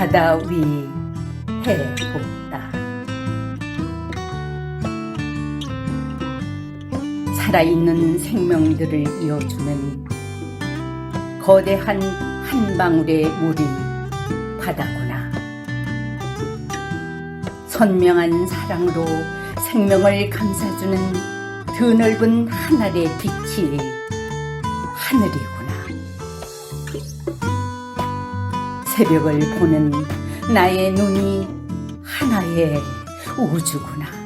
바다 위 해복다. 살아있는 생명들을 이어주는 거대한 한 방울의 물이 바다구나. 선명한 사랑으로 생명을 감싸주는 드넓은 하늘의 빛이 하늘이구나. 새벽을 보는 나의 눈이 하나의 우주구나.